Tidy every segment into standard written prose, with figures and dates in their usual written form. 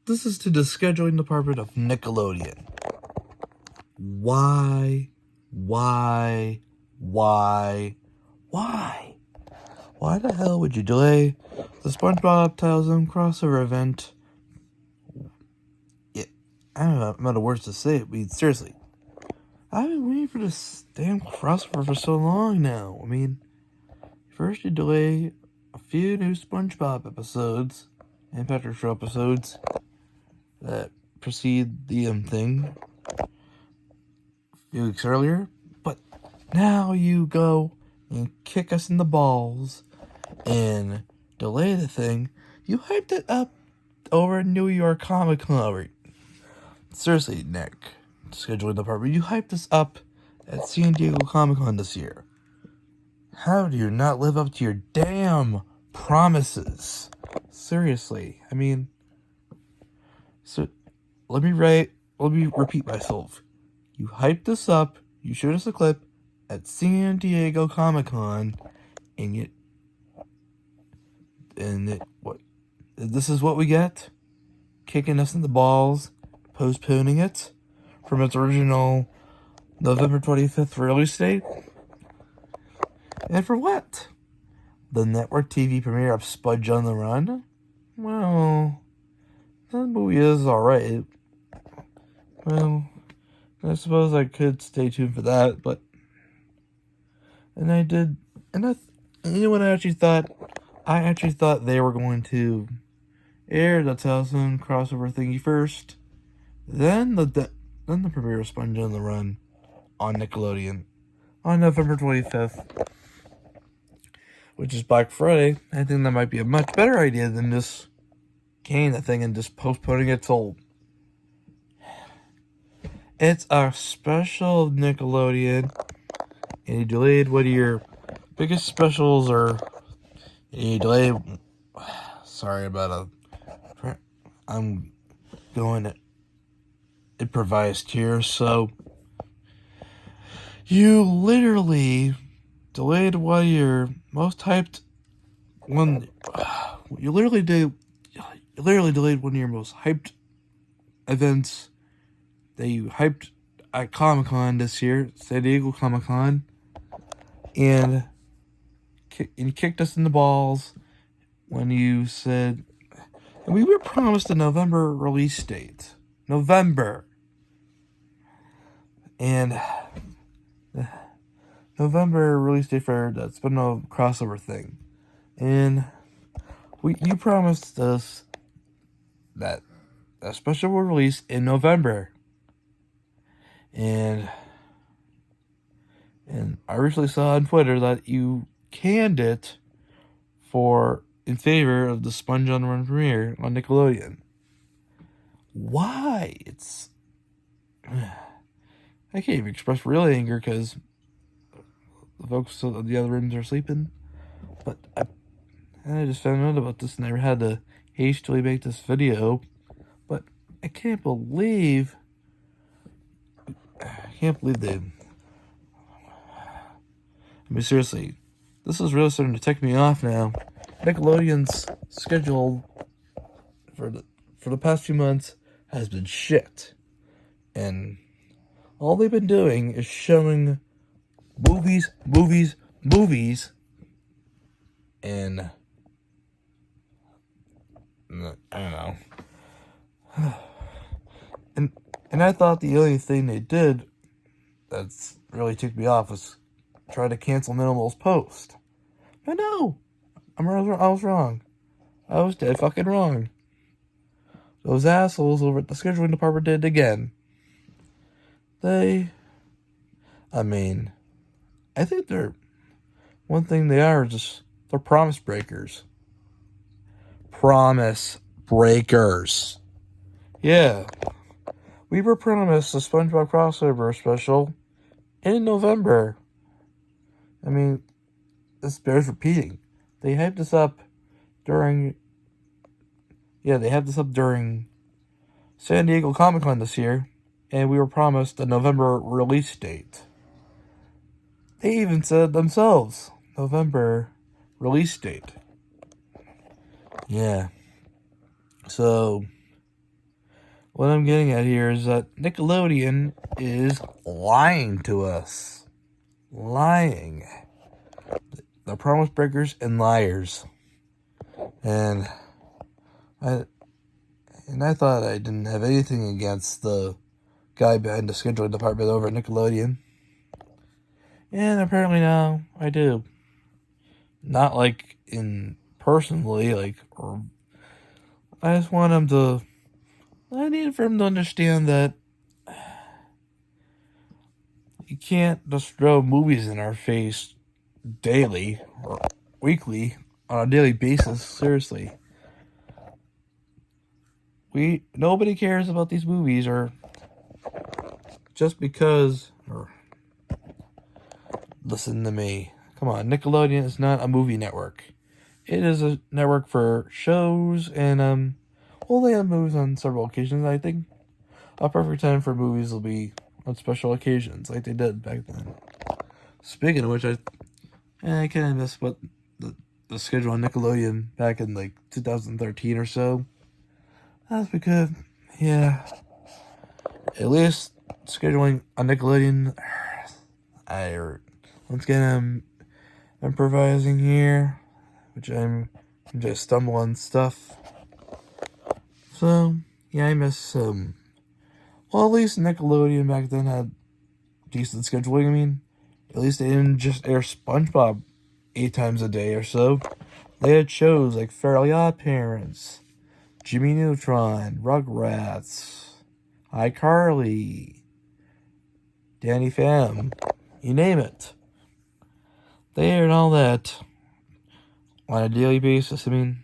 This is to the scheduling department of Nickelodeon. Why? Why? Why? Why? Why the hell would you delay the SpongeBob Thousand crossover event? Yeah, I don't know, I'm out of words to say it, but seriously, I've been waiting for this damn crossover for so long now. I mean, first you delay a few new SpongeBob episodes and Patrick Show episodes that precede the thing a few weeks earlier, but now you go and kick us in the balls and delay the thing. You hyped it up over New York Comic Con. Seriously, Nick, scheduling department, you hyped this up at San Diego Comic Con this year. How do you not live up to your damn promises? Seriously, I mean, so let me repeat myself. You hyped this up, you showed us a clip at San Diego Comic Con, and what? This is what we get? Kicking us in the balls, postponing it from its original November 25th release date? And for what? The network TV premiere of Spudge on the Run? Well, that movie is alright. Well, I suppose I could stay tuned for that, but... And I did... And you know what I actually thought? I actually thought they were going to air the Thousand crossover thingy first, then the premiere of Sponge on the Run on Nickelodeon on November 25th, which is Black Friday. I think that might be a much better idea than just canning the thing and just postponing it till... It's a special Nickelodeon, and you delayed one of your biggest specials, or you delayed... Sorry about I'm going to improvised here, so... You literally delayed one of your most hyped... You literally delayed one of your most hyped events that you hyped at Comic-Con this year, San Diego Comic-Con, and you kicked us in the balls when you said... And we were promised a November release date. November. And November release date for that spin-off crossover thing. And you promised us that a special will release in November. And I recently saw on Twitter that you canned it in favor of the Sponge on the Run premiere on Nickelodeon. Why? I can't even express real anger because the folks in the other rooms are sleeping. But I just found out about this and I had to hastily make this video. But I can't believe they... I mean, seriously, this is really starting to tick me off now. Nickelodeon's schedule for the past few months has been shit. And all they've been doing is showing movies, and I don't know. And I thought the only thing they did that's really ticked me off was try to cancel Minimal's post. But no, I was wrong. I was dead fucking wrong. Those assholes over at the scheduling department did it again. I think one thing they are is they're promise breakers. Promise breakers. Yeah. We were promised a SpongeBob crossover special in November. I mean, this bears repeating. They hyped this up during San Diego Comic Con this year, and we were promised a November release date. They even said themselves, November release date. Yeah. So, what I'm getting at here is that Nickelodeon is lying to us. Lying. They're promise breakers and liars. And I thought I didn't have anything against the guy behind the scheduling department over at Nickelodeon. And apparently now I do. Not like in personally, or I just want him to. I need for him to understand that you can't just throw movies in our face daily or weekly on a daily basis. Seriously, nobody cares about these movies, or just because. Or listen to me. Come on, Nickelodeon is not a movie network. It is a network for shows and well, they have movies on several occasions. I think a perfect time for movies will be on special occasions, like they did back then. Speaking of which, I kind of miss what the schedule on Nickelodeon back in like 2013 or so. That's because, yeah, at least scheduling on Nickelodeon. Once again, I'm improvising here, which I'm just stumbling stuff. So yeah, I miss well, at least Nickelodeon back then had decent scheduling. I mean, at least they didn't just air SpongeBob 8 times a day or so. They had shows like Fairly Odd Parents, Jimmy Neutron, Rugrats, iCarly, Danny Phantom, you name it. They aired all that on a daily basis. I mean,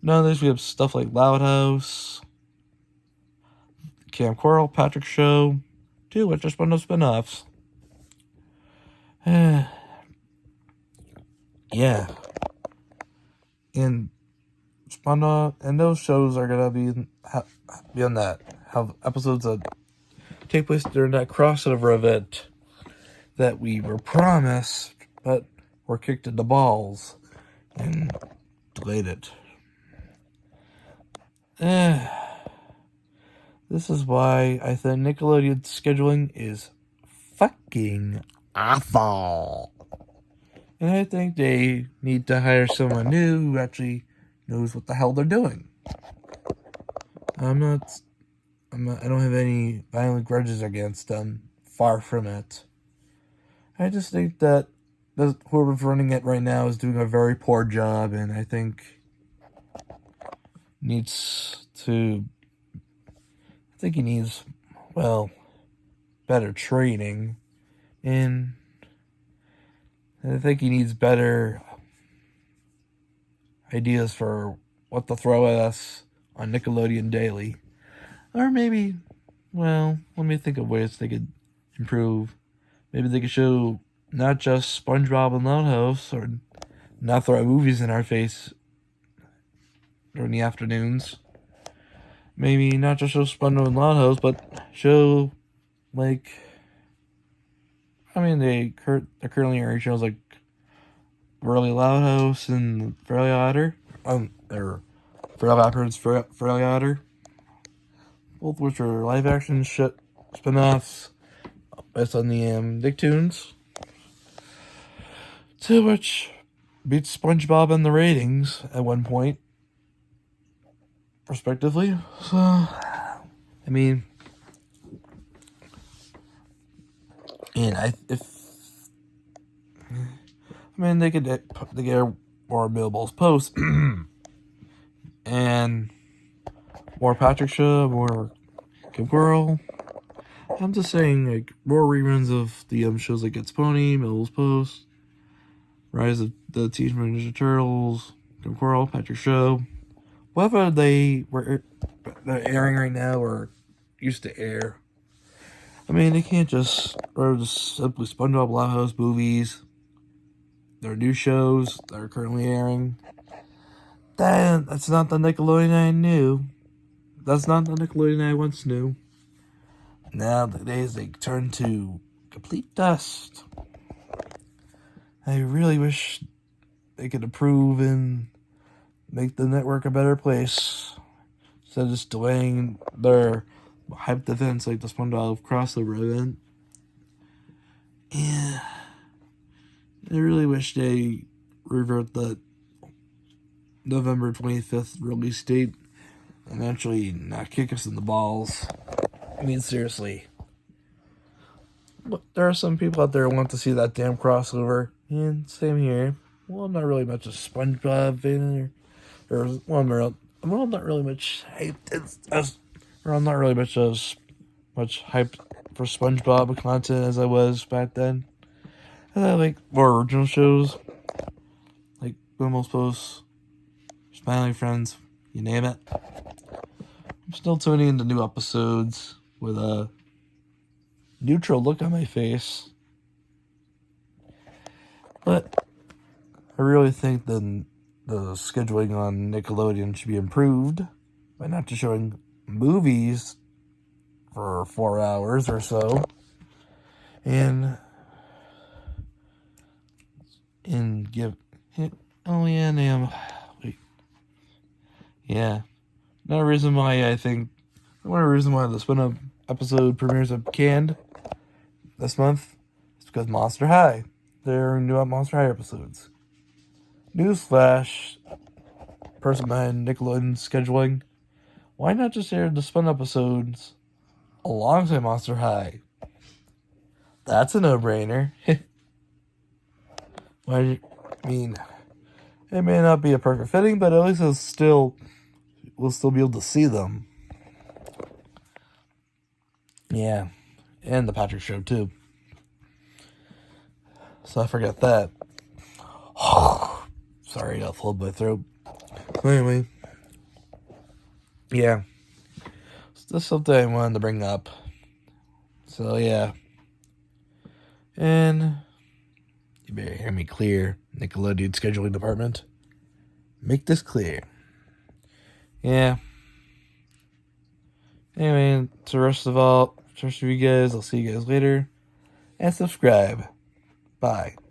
nowadays we have stuff like Loud House, Camp Coral, Patrick Show, 2 which are spin-offs. Yeah. And and those shows are gonna be on that. Have episodes that take place during that crossover event that we were promised, but were kicked in the balls and delayed it. This is why I think Nickelodeon's scheduling is fucking awful. And I think they need to hire someone new who actually knows what the hell they're doing. I don't have any violent grudges against them. Far from it. I just think that whoever's running it right now is doing a very poor job, and I think he needs, well, better training, and I think he needs better ideas for what to throw at us on Nickelodeon Daily. Or maybe, well, let me think of ways they could improve. Maybe they could show not just SpongeBob and Loud House, or not throw movies in our face during the afternoons. Maybe not just show SpongeBob and Loud House, but show, they're currently airing shows like Fairly Loud House and Fairly Odder. Or Fairly Odd Parents, Fairly Odder. Both which are live action spin-offs based on the Nicktoons. 2 which beats SpongeBob in the ratings at one point, respectively. So, I mean, and they get more Bill posts and more Patrick Show, more Kim Girl. I'm just saying, like, more reruns of the shows like It's Pony, Mill's Post, Rise of the Teenage Mutant Ninja Turtles, Kim Girl, Patrick Show. Whatever they're airing right now or used to air. I mean, they can't just simply SpongeBob Loud House movies. There are new shows that are currently airing. That's not the Nickelodeon I knew. That's not the Nickelodeon I once knew. Nowadays, they turn to complete dust. I really wish they could improve and make the network a better place. instead of just delaying their hyped events like the SpongeBob crossover event. Yeah, I really wish they revert the November 25th release date and actually not kick us in the balls. I mean, seriously. But there are some people out there who want to see that damn crossover. And same here. Well, I'm not really much a SpongeBob fan. I'm not really much hyped I'm not really much hyped for SpongeBob content as I was back then. And I like more original shows, like Bimmel's Post, Smiling Friends, you name it. I'm still tuning into new episodes with a neutral look on my face. But I really think the scheduling on Nickelodeon should be improved by not just showing movies for 4 hours or so, and give it. Oh yeah, damn. Wait. Yeah. Another reason why the spin-off episode premieres of Canned this month is because Monster High. They're new Monster High episodes. Newsflash, person behind Nickelodeon scheduling. Why not just air the spin episodes alongside Monster High? That's a no-brainer. I mean, it may not be a perfect fitting, but at least we'll still be able to see them. Yeah, and the Patrick Show too. So I forgot that. Sorry, I got flubbed my throat. Anyway, yeah, it's just something I wanted to bring up. So yeah, and you better hear me clear, Nickelodeon scheduling department. Make this clear. Yeah. Anyway, to the rest of you guys, I'll see you guys later. And subscribe. Bye.